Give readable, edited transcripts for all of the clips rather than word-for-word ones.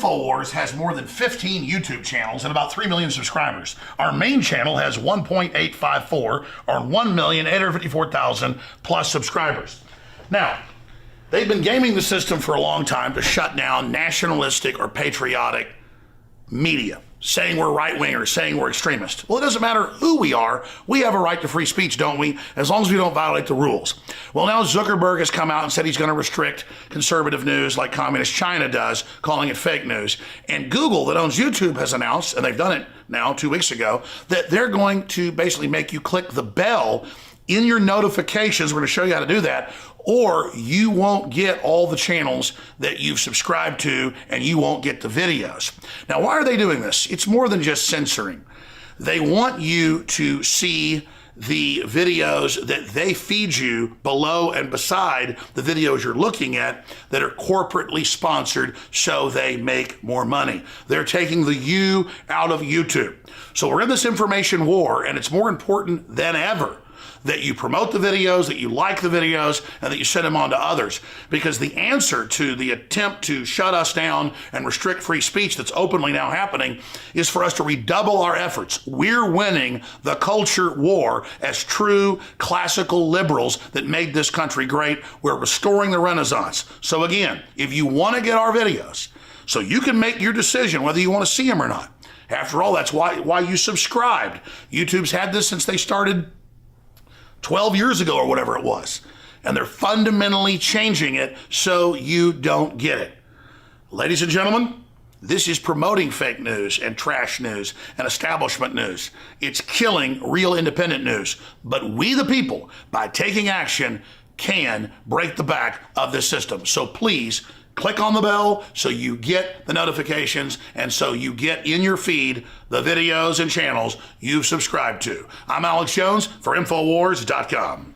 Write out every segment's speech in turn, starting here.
InfoWars has more than 15 YouTube channels and about 3 million subscribers. Our main channel has 1.854 or 1,854,000 plus subscribers. Now, they've been gaming the system for a long time to shut down nationalistic or patriotic media, saying we're right-wingers, saying we're extremists. Well, it doesn't matter who we are. We have a right to free speech, don't we? As long as we don't violate the rules. Well, now Zuckerberg has come out and said he's going to restrict conservative news like communist China does, calling it fake news. And Google, that owns YouTube, has announced, and they've done it now 2 weeks ago, that they're going to basically make you click the bell in your notifications. We're going to show you how to do that, or you won't get all the channels that you've subscribed to, and you won't get the videos. Now, why are they doing this? It's more than just censoring. They want you to see the videos that they feed you below and beside the videos you're looking at that are corporately sponsored so they make more money. They're taking the you out of YouTube. So we're in this information war, and it's more important than ever that you promote the videos, that you like the videos, and that you send them on to others. Because the answer to the attempt to shut us down and restrict free speech that's openly now happening is for us to redouble our efforts. We're winning the culture war as true classical liberals that made this country great. We're restoring the Renaissance. So again, if you want to get our videos, so you can make your decision whether you want to see them or not. After all, that's why you subscribed. YouTube's had this since they started 12 years ago or whatever it was. And they're fundamentally changing it so you don't get it. Ladies and gentlemen, this is promoting fake news and trash news and establishment news. It's killing real independent news. But we the people, by taking action, can break the back of this system. So please, click on the bell so you get the notifications and so you get in your feed the videos and channels you've subscribed to. I'm Alex Jones for Infowars.com.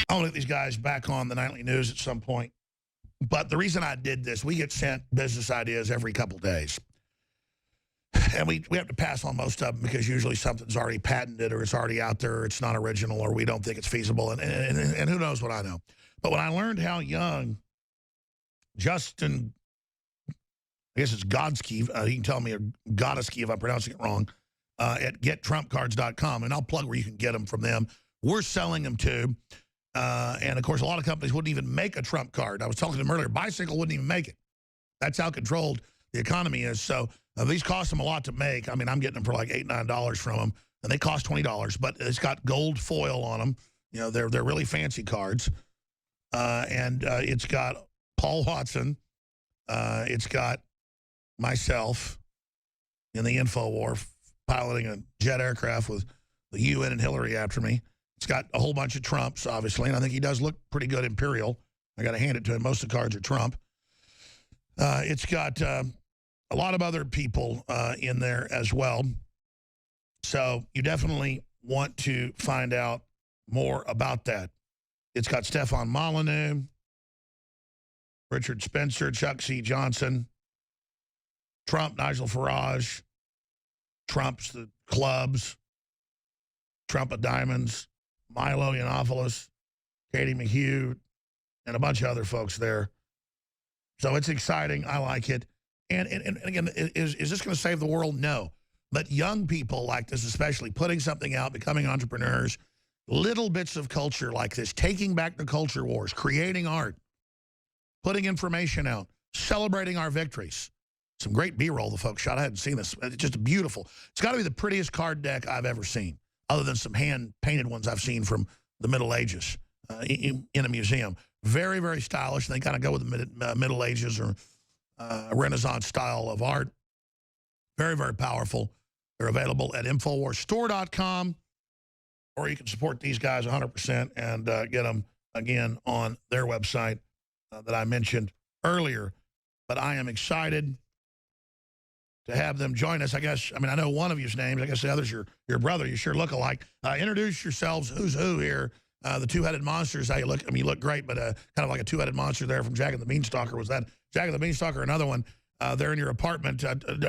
I'll get these guys back on the nightly news at some point. But the reason I did this, we get sent business ideas every couple days. And we have to pass on most of them because usually something's already patented or it's already out there or it's not original or we don't think it's feasible. And who knows what I know. But when I learned how young Justin, I guess it's Godsky, he can tell me, or Godesky if I'm pronouncing it wrong, at gettrumpcards.com. And I'll plug where you can get them from them. We're selling them too. And of course, a lot of companies wouldn't even make a Trump card. I was talking to them earlier, Bicycle wouldn't even make it. That's how controlled the economy is. So these cost them a lot to make. I mean, I'm getting them for like $8, $9 from them, and they cost $20, but it's got gold foil on them. You know, they're really fancy cards. And it's got Paul Watson. It's got myself in the info war piloting a jet aircraft with the UN and Hillary after me. It's got a whole bunch of Trumps, obviously, and I think he does look pretty good imperial. I got to hand it to him. Most of the cards are Trump. It's got a lot of other people in there as well. So you definitely want to find out more about that. It's got Stefan Molyneux, Richard Spencer, Chuck C. Johnson, Trump, Nigel Farage, Trump's the clubs, Trump of Diamonds, Milo Yiannopoulos, Katie McHugh, and a bunch of other folks there. So it's exciting. I like it. And again, is this going to save the world? No. But young people like this, especially putting something out, becoming entrepreneurs, little bits of culture like this, taking back the culture wars, creating art, putting information out, celebrating our victories. Some great B-roll the folks shot. I hadn't seen this. It's just beautiful. It's got to be the prettiest card deck I've ever seen, other than some hand-painted ones I've seen from the Middle Ages in a museum. Very, very stylish. They kind of go with the Middle Ages or Renaissance style of art. Very, very powerful. They're available at InfoWarsStore.com, or you can support these guys 100% and get them, again, on their website that I mentioned earlier. But I am excited to have them join us. I guess, I mean, I know one of you's names. I guess the other's your brother. You sure look alike. Introduce yourselves. Who's who here? The two-headed monsters. How you look? I mean, you look great, but kind of like a two-headed monster there from Jack and the Beanstalk. Or was that Jack and the Beanstalk or another one there in your apartment?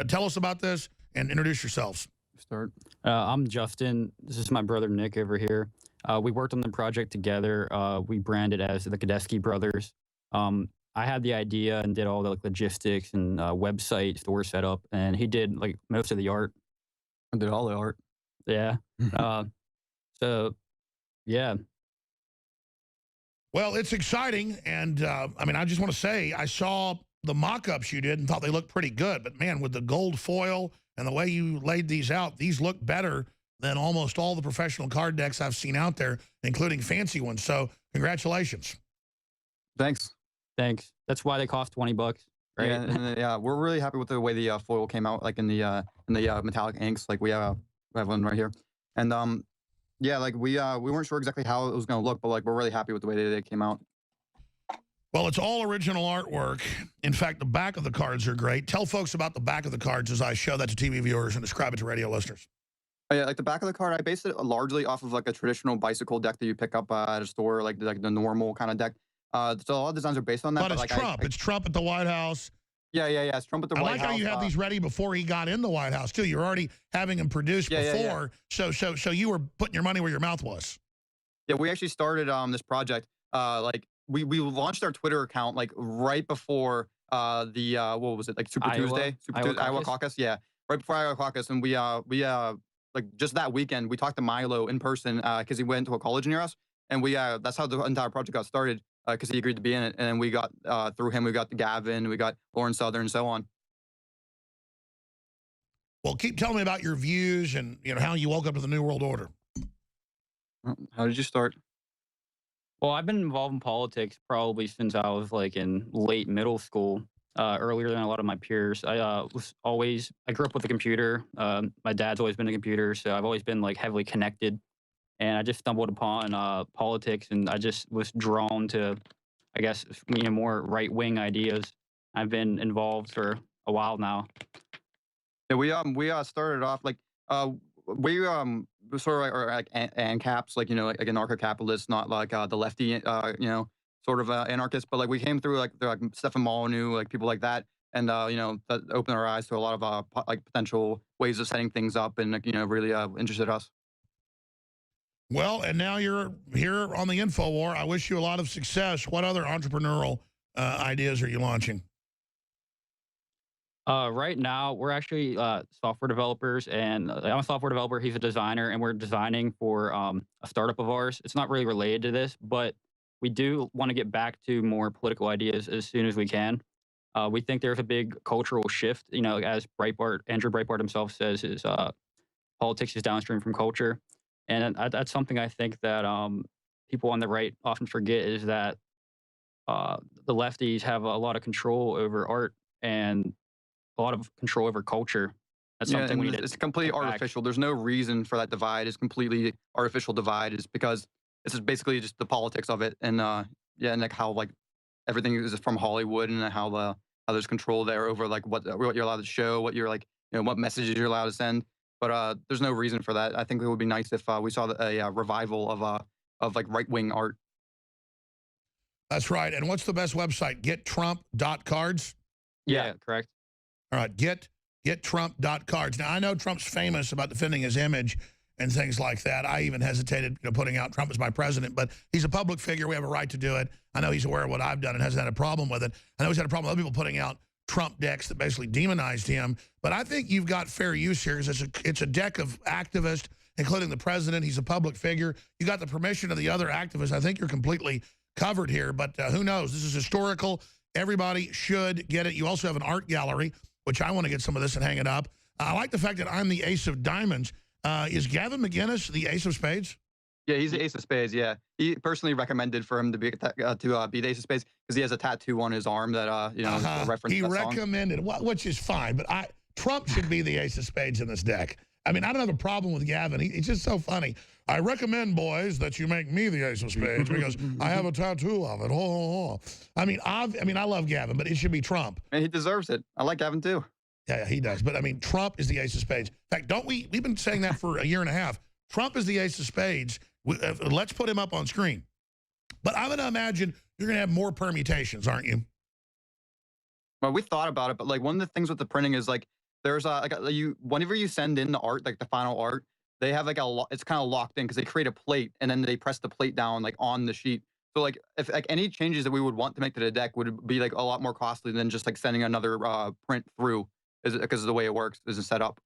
Tell us about this and introduce yourselves. Start. I'm Justin. This is my brother Nick over here. We worked on the project together. We branded as the Gadesky Brothers. I had the idea and did all the like, logistics and website store setup, and he did like most of the art. I did all the art. Yeah. Uh, so yeah, Well, it's exciting, and I mean, I just want to say I saw the mock-ups you did and thought they looked pretty good, but man, with the gold foil and the way you laid these out, these look better than almost all the professional card decks I've seen out there, including fancy ones. So congratulations. Thanks. thanks. That's why they cost $20, right? Yeah, and, yeah, we're really happy with the way the foil came out, like in the metallic inks. Like we have one right here, and yeah, like we weren't sure exactly how it was going to look, but like we're really happy with the way they came out. Well, it's all original artwork. In fact, the back of the cards are great. Tell folks about the back of the cards as I show that to TV viewers and describe it to radio listeners. Oh, yeah, like the back of the card, I based it largely off of like a traditional bicycle deck that you pick up at a store, like the normal kind of deck. So a lot of designs are based on that. But it's like Trump. It's Trump at the White House. Yeah. It's Trump at the I White like House. how you had these ready before he got in the White House, too. You're already having him produced before. So you were putting your money where your mouth was. Yeah, we actually started this project. Like we launched our Twitter account like right before the what was it, like Super Tuesday, Iowa caucus. Yeah, right before Iowa caucus, and we like just that weekend we talked to Milo in person because he went to a college near us, and we that's how the entire project got started because he agreed to be in it, and then we got through him we got Gavin, we got Lauren Southern, and so on. Well, keep telling me about your views and how you woke up to the New World Order. How did you start? Well, I've been involved in politics probably since I was like in late middle school, earlier than a lot of my peers. I grew up with a computer. My dad's always been a computer, so I've always been like heavily connected. And I just stumbled upon politics, and I just was drawn to, I guess, more right wing ideas. I've been involved for a while now. Yeah, we started off like we sort of are like ANCAPs, like like anarcho-capitalists, not like the lefty sort of anarchists, but like we came through like Stefan Molyneux, like people like that, and that opened our eyes to a lot of like potential ways of setting things up, and like, really interested us. Well, and now you're here on the InfoWar. I wish you a lot of success. What other entrepreneurial ideas are you launching? Right now, we're actually software developers, and I'm a software developer. He's a designer, and we're designing for a startup of ours. It's not really related to this, but we do want to get back to more political ideas as soon as we can. We think there's a big cultural shift. As Andrew Breitbart himself says, is politics is downstream from culture, and that's something I think that people on the right often forget is that the lefties have a lot of control over art and a lot of control over culture. That's something we need. It's completely artificial. There's no reason for that divide. It's completely artificial divide. Is because this is basically just the politics of it, and and like how like everything is from Hollywood, and how there's control there over like what you're allowed to show, what you're like what messages you're allowed to send. But there's no reason for that. I think it would be nice if we saw a revival of like right wing art. That's right. And what's the best website? GetTrump.cards? Yeah, correct. All right, gettrump.cards. Now, I know Trump's famous about defending his image and things like that. I even hesitated putting out Trump as my president, but he's a public figure. We have a right to do it. I know he's aware of what I've done and hasn't had a problem with it. I know he's had a problem with other people putting out Trump decks that basically demonized him. But I think you've got fair use here because it's a deck of activists, including the president. He's a public figure. You got the permission of the other activists. I think you're completely covered here, but who knows? This is historical. Everybody should get it. You also have an art gallery, which I want to get some of this and hang it up. I like the fact that I'm the ace of diamonds. Is Gavin McInnes the ace of spades? Yeah, he's the ace of spades, yeah. He personally recommended for him to be the ace of spades because he has a tattoo on his arm that, is a reference he to that recommended, which is fine, but Trump should be the ace of spades in this deck. I mean, I don't have a problem with Gavin. He's just so funny. I recommend, boys, that you make me the ace of spades because I have a tattoo of it. I mean, I love Gavin, but it should be Trump. And he deserves it. I like Gavin, too. Yeah, he does. But, I mean, Trump is the ace of spades. In fact, we've been saying that for a year and a half. Trump is the ace of spades. Let's put him up on screen. But I'm going to imagine you're going to have more permutations, aren't you? Well, we thought about it, but like one of the things with the printing is like there's whenever you send in the art, like the final art, they have like it's kind of locked in because they create a plate and then they press the plate down like on the sheet. So like if like any changes that we would want to make to the deck would be like a lot more costly than just like sending another print through, because of the way it works is set up.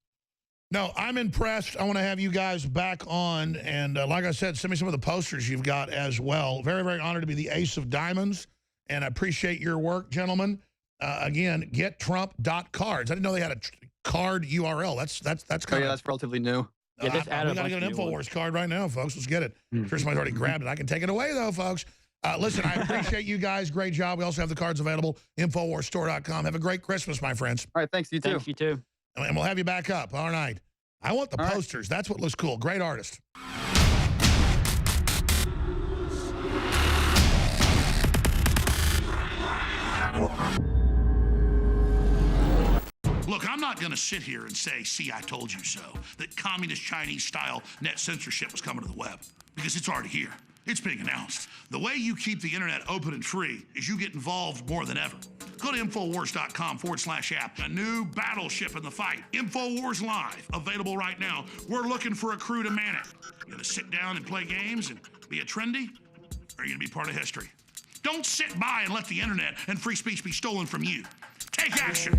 No, I'm impressed. I want to have you guys back on. And like I said, send me some of the posters you've got as well. Very, very honored to be the ace of diamonds. And I appreciate your work, gentlemen. Again, gettrump.cards. I didn't know they had a card URL. That's kind of... yeah, that's relatively new. Yeah, just add we got to get an InfoWars card right now, folks. Let's get it. Sure somebody's already grabbed it. I can take it away, though, folks. Listen, I appreciate you guys. Great job. We also have the cards available. InfoWarsStore.com. Have a great Christmas, my friends. All right, thanks. You too. Thanks, you too. And we'll have you back up. All right. I want the posters. That's what looks cool. Great artist. Look, I'm not going to sit here and say, see, I told you so, that communist Chinese-style net censorship was coming to the web, because it's already here. It's being announced. The way you keep the internet open and free is you get involved more than ever. Go to Infowars.com/app. A new battleship in the fight. Infowars Live, available right now. We're looking for a crew to man it. You gonna sit down and play games and be a trendy? Or are you gonna be part of history? Don't sit by and let the internet and free speech be stolen from you. Take action.